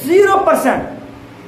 0%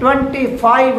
25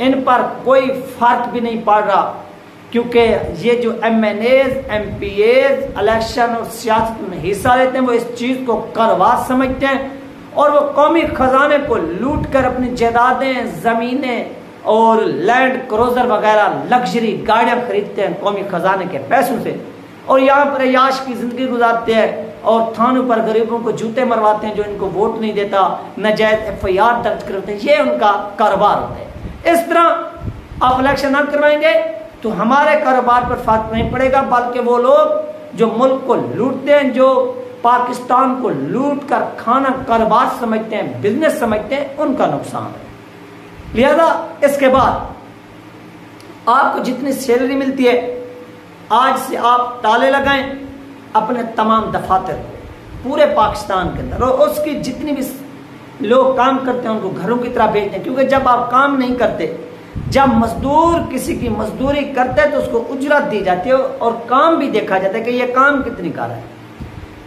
ان پر کوئی فرق بھی نہیں پڑ رہا، کیونکہ یہ جو MNAs MPAs election اور سیاست میں حصہ لیتے ہیں وہ اس چیز کو کاروبار سمجھتے ہیں، اور وہ قومی خزانے کو لوٹ کر اپنی جائیدادیں، زمینیں اور لینڈ کروزر وغیرہ لگژری گاڑیاں خریدتے ہیں قومی خزانے کے پیسوں سے، اور یہاں پر عیاش کی زندگی گزارتے ہیں اور تھانوں پر غریبوں کو جوتے مرواتے ہیں جو ان کو ووٹ نہیں دیتا، ناجائز ایف آئی آر درج کرتے ہیں۔ یہ ان کا کاروبار ہوتا ہے۔ اس طرح آپ الیکشن نہ کروائیں گے تو ہمارے کاروبار پر فرق نہیں پڑے گا، بلکہ وہ لوگ جو ملک کو لوٹتے ہیں، جو پاکستان کو لوٹ کر کھانا کاروبار سمجھتے ہیں، بزنس سمجھتے ہیں، ان کا نقصان ہے۔ لہذا اس کے بعد آپ کو جتنی سیلری ملتی ہے آج سے آپ تالے لگائیں اپنے تمام دفاتر پورے پاکستان کے اندر، اور اس کی جتنی بھی لوگ کام کرتے ہیں ان کو گھروں کی طرح بھیجتے ہیں، کیونکہ جب آپ کام نہیں کرتے، جب مزدور کسی کی مزدوری کرتے ہیں تو اس کو اجرت دی جاتی ہے اور کام بھی دیکھا جاتا ہے کہ یہ کام کتنی کر رہا ہے۔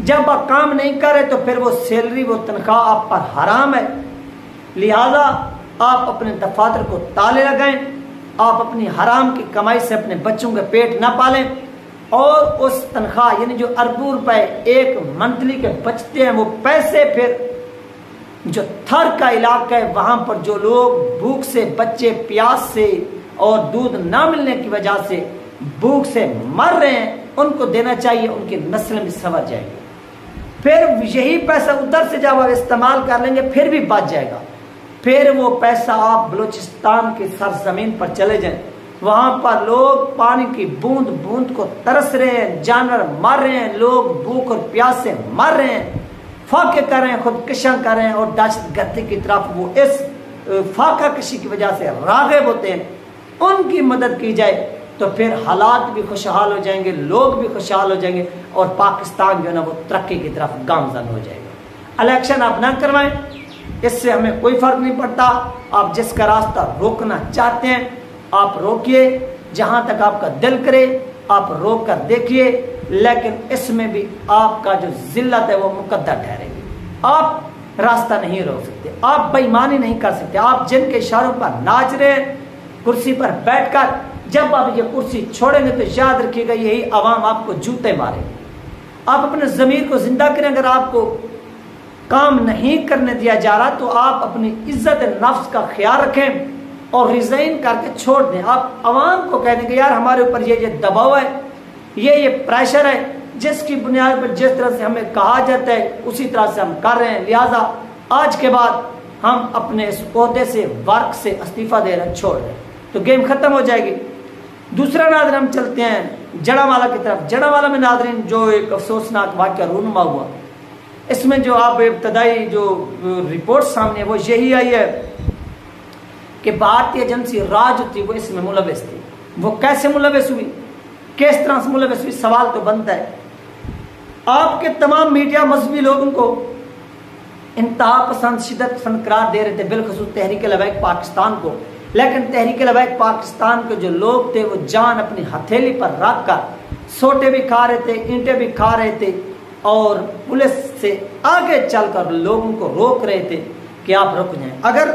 جب آپ کام نہیں کرے تو پھر وہ سیلری، وہ تنخواہ آپ پر حرام ہے۔ لہذا آپ اپنے دفاتر کو تالے لگائیں، آپ اپنی حرام کی کمائی سے اپنے بچوں کے پیٹ نہ پالیں، اور اس تنخواہ یعنی جو اربوں روپے ایک منتھلی کے بچتے ہیں وہ پیسے پھر جو تھر کا علاقہ ہے وہاں پر جو لوگ بھوک سے، بچے پیاس سے اور دودھ نہ ملنے کی وجہ سے بھوک سے مر رہے ہیں، ان کو دینا چاہیے، ان کی نسل بھی سنور جائے گی۔ پھر یہی پیسہ ادھر سے جب آپ استعمال کر لیں گے پھر بھی بچ جائے گا، پھر وہ پیسہ آپ بلوچستان کی سرزمین پر چلے جائیں، وہاں پر لوگ پانی کی بوند بوند کو ترس رہے ہیں، جانور مر رہے ہیں، لوگ بھوک اور پیاس سے مر رہے ہیں، فاقے کر رہے ہیں، خودکشیاں کر رہے ہیں، اور دہشت گردی کی طرف وہ اس فاقہ کشی کی وجہ سے راغب ہوتے ہیں، ان کی مدد کی جائے تو پھر حالات بھی خوشحال ہو جائیں گے، لوگ بھی خوشحال ہو جائیں گے، اور پاکستان جو ہے نا وہ ترقی کی طرف گامزن ہو جائے گا۔ الیکشن آپ نہ کروائیں، اس سے ہمیں کوئی فرق نہیں پڑتا۔ آپ جس کا راستہ روکنا چاہتے ہیں آپ روکیے، جہاں تک آپ کا دل کرے آپ روک کر دیکھیے، لیکن اس میں بھی آپ کا جو ذلت ہے وہ مقدر ٹھہرے گی۔ آپ راستہ نہیں روک سکتے، آپ بے ایمانی نہیں کر سکتے۔ آپ جن کے اشاروں پر ناچ رہے ہیں کرسی پر بیٹھ کر، جب آپ یہ کرسی چھوڑیں گے تو یاد رکھیے گا یہی عوام آپ کو جوتے مارے گی۔ آپ اپنے ضمیر کو زندہ کریں، اگر آپ کو کام نہیں کرنے دیا جا رہا تو آپ اپنی عزت نفس کا خیال رکھیں اور ریزائن کر کے چھوڑ دیں۔ آپ عوام کو کہہ دیں کہ یار ہمارے اوپر یہ دباؤ ہے، یہ پریشر ہے، جس کی بنیاد پر جس طرح سے ہمیں کہا جاتا ہے اسی طرح سے ہم کر رہے ہیں، لہٰذا آج کے بعد ہم اپنے اس عہدے سے، ورک سے استعفیٰ دے رہے چھوڑ رہے ہیں، تو گیم ختم ہو جائے گی۔ دوسرا ناظرین ہم چلتے ہیں جڑاوالا کی طرف۔ جڑاوالا میں ناظرین جو ایک افسوسناک واقعہ رونما ہوا، اس میں جو آپ ابتدائی جو رپورٹ سامنے وہ یہی آئی ہے کہ بھارتی ایجنسی راج تھی وہ اس میں ملوث تھی۔ وہ کیسے ملوث ہوئی، کس طرح سے ملوث ہوئی، سوال تو بنتا ہے۔ آپ کے تمام میڈیا مذہبی لوگوں کو انتہا پسند، شدت پسند قرار دے رہے تھے، بالخصوص تحریک لبیک پاکستان کو، لیکن تحریک لبیک پاکستان کے جو لوگ تھے وہ جان اپنی ہتھیلی پر رکھ کر سوٹے بھی کھا رہے تھے، اینٹیں بھی کھا رہے تھے، اور پولیس سے آگے چل کر لوگوں کو روک رہے تھے کہ آپ رک جائیں۔ اگر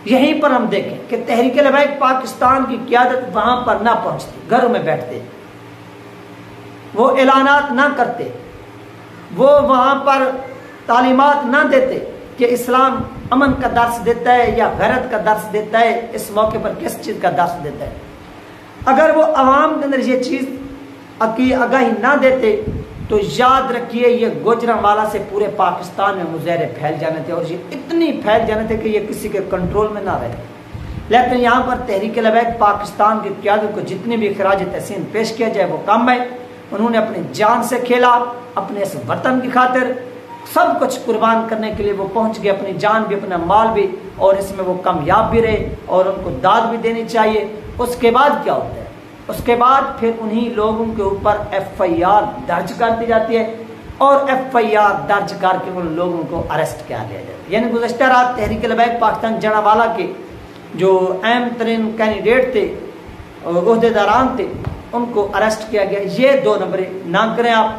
یہیں پر ہم دیکھیں کہ تحریک لبیک پاکستان کی قیادت وہاں پر نہ پہنچتی، گھروں میں بیٹھتے، وہ اعلانات نہ کرتے، وہ وہاں پر تعلیمات نہ دیتے کہ اسلام امن کا درس دیتا ہے یا غیرت کا درس دیتا ہے، اس موقع پر کس چیز کا درس دیتا ہے، اگر وہ عوام کے اندر یہ چیز کی آگاہی نہ دیتے تو یاد رکھیے یہ گوجرانوالا سے پورے پاکستان میں مظاہرے پھیل جانے تھے، اور یہ اتنی پھیل جانے تھے کہ یہ کسی کے کنٹرول میں نہ رہے۔ لیکن یہاں پر تحریک لبیک پاکستان کی قیادت کو جتنی بھی خراج تحسین پیش کیا جائے وہ کم ہے۔ انہوں نے اپنی جان سے کھیلا، اپنے اس وطن کی خاطر سب کچھ قربان کرنے کے لیے وہ پہنچ گئے، اپنی جان بھی اپنا مال بھی، اور اس میں وہ کامیاب بھی رہے، اور ان کو داد بھی دینی چاہیے۔ اس کے بعد کیا ہوتا ہے، اس کے بعد پھر انہی لوگوں کے اوپر ایف آئی آر درج کر دی جاتی ہے، اور ایف آئی آر درج کر کے ان لوگوں کو اریسٹ کیا لیا جاتا ہے۔ یعنی گزشتہ رات تحریک لبیک پاکستان جڑاوالا کے جو اہم ترین کینڈیڈیٹ تھے، عہدے داران تھے، ان کو اریسٹ کیا گیا۔ یہ 2 نمبر نہ کریں آپ۔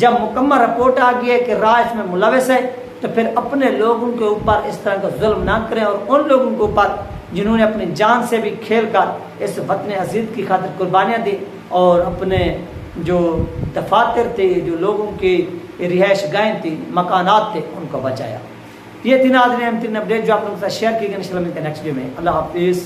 جب مکمل رپورٹ آ گئی ہے کہ راج اس میں ملوث ہے تو پھر اپنے لوگوں کے اوپر اس طرح کا ظلم نہ کریں، اور ان لوگوں کے اوپر جنہوں نے اپنی جان سے بھی کھیل کر اس وطن عزیز کی خاطر قربانیاں دی اور اپنے جو دفاتر تھے، جو لوگوں کی رہائش گاہیں تھی، مکانات تھے، ان کو بچایا۔ یہ تھی ناظرین اہم ترین اپڈیٹ جو آپ لوگوں کے ساتھ شیئر کی گئی۔ انشاءاللہ ملتے ہیں نیکسٹ ویڈیو میں۔ اللہ حافظ۔